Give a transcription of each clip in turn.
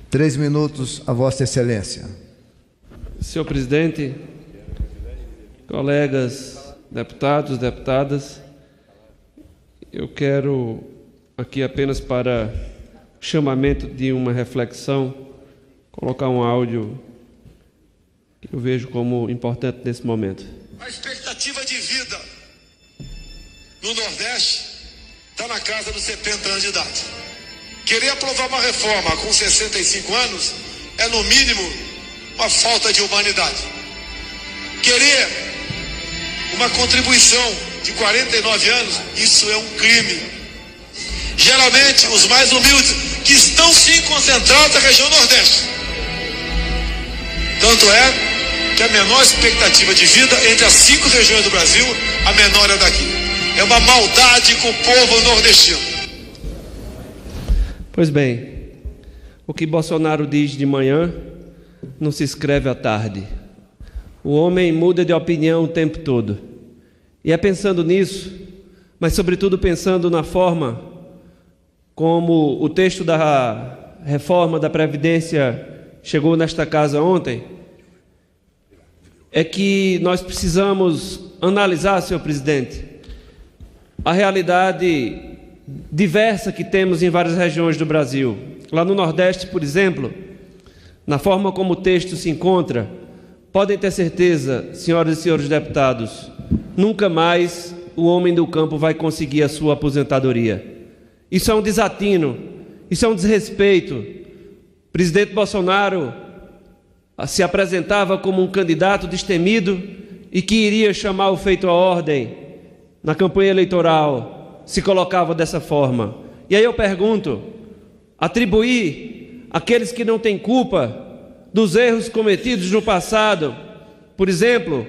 3 minutos a Vossa Excelência. Senhor presidente, colegas deputados, deputadas, eu quero aqui apenas para chamamento de uma reflexão, colocar um áudio que eu vejo como importante nesse momento. A expectativa de vida no Nordeste está na casa dos 70 anos de idade. Querer aprovar uma reforma com 65 anos é, no mínimo, uma falta de humanidade. Querer uma contribuição de 49 anos, isso é um crime. Geralmente, os mais humildes, que estão sim concentrados na região Nordeste. Tanto é que a menor expectativa de vida entre as 5 regiões do Brasil, a menor é daqui. É uma maldade com o povo nordestino. Pois bem, o que Bolsonaro diz de manhã não se escreve à tarde. O homem muda de opinião o tempo todo. E é pensando nisso, mas sobretudo pensando na forma como o texto da reforma da Previdência chegou nesta casa ontem, é que nós precisamos analisar, senhor presidente, a realidade diversa que temos em várias regiões do Brasil. Lá no Nordeste, por exemplo, na forma como o texto se encontra, podem ter certeza, senhoras e senhores deputados, nunca mais o homem do campo vai conseguir a sua aposentadoria. Isso é um desatino, isso é um desrespeito. O presidente Bolsonaro se apresentava como um candidato destemido e que iria chamar o feito à ordem na campanha eleitoral, se colocava dessa forma. E aí eu pergunto, atribuir àqueles que não têm culpa dos erros cometidos no passado, por exemplo,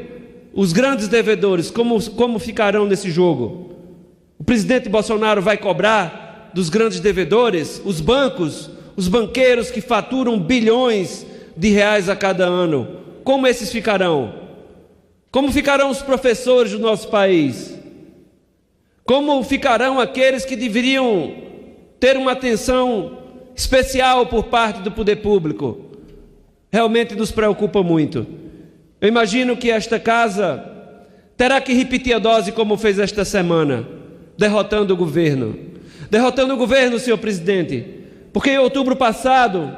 os grandes devedores, como ficarão nesse jogo? O presidente Bolsonaro vai cobrar dos grandes devedores, os bancos, os banqueiros que faturam bilhões de reais a cada ano. Como esses ficarão? Como ficarão os professores do nosso país? Como ficarão aqueles que deveriam ter uma atenção especial por parte do poder público? Realmente nos preocupa muito. Eu imagino que esta casa terá que repetir a dose como fez esta semana, derrotando o governo. Derrotando o governo, senhor presidente, porque em outubro passado,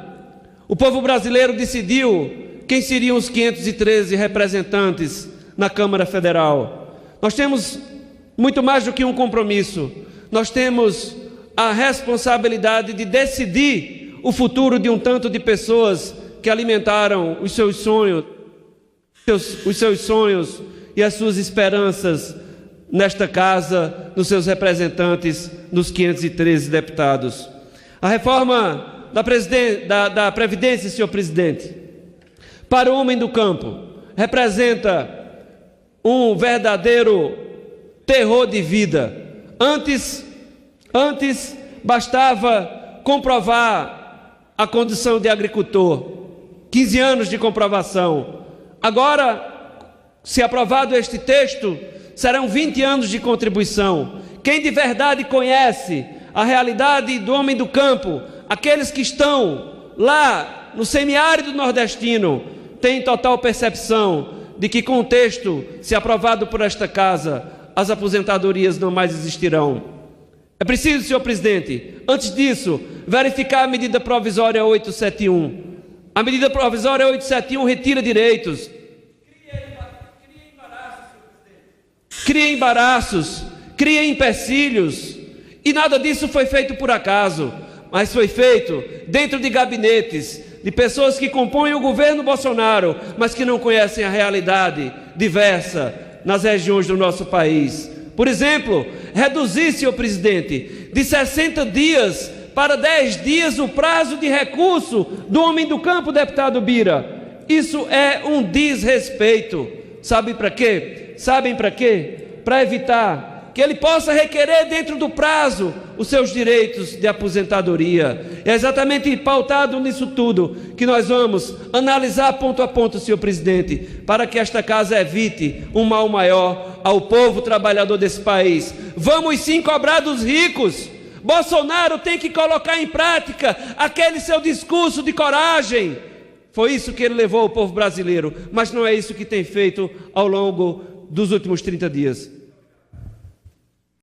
o povo brasileiro decidiu quem seriam os 513 representantes na Câmara Federal. Nós temos muito mais do que um compromisso. Nós temos a responsabilidade de decidir o futuro de um tanto de pessoas que alimentaram os seus sonhos e as suas esperanças nesta casa, nos seus representantes, nos 513 deputados. A reforma da Previdência, senhor presidente, para o homem do campo, representa um verdadeiro terror de vida. Antes bastava comprovar a condição de agricultor, 15 anos de comprovação. Agora, se aprovado este texto, serão 20 anos de contribuição. Quem de verdade conhece a realidade do homem do campo, aqueles que estão lá no semiárido nordestino, tem total percepção de que com o texto, se aprovado por esta casa, as aposentadorias não mais existirão. É preciso, senhor presidente, antes disso, verificar a medida provisória 871. A medida provisória 871 retira direitos. Cria embaraços, cria empecilhos, e nada disso foi feito por acaso, mas foi feito dentro de gabinetes de pessoas que compõem o governo Bolsonaro, mas que não conhecem a realidade diversa nas regiões do nosso país. Por exemplo, reduzir, senhor presidente, de 60 dias para 10 dias o prazo de recurso do homem do campo, deputado Bira. Isso é um desrespeito. Sabe para quê? Sabem para quê? Para evitar que ele possa requerer dentro do prazo os seus direitos de aposentadoria. É exatamente pautado nisso tudo que nós vamos analisar ponto a ponto, senhor presidente, para que esta casa evite um mal maior ao povo trabalhador desse país. Vamos sim cobrar dos ricos, Bolsonaro tem que colocar em prática aquele seu discurso de coragem. Foi isso que ele levou o povo brasileiro, mas não é isso que tem feito ao longo dos últimos 30 dias.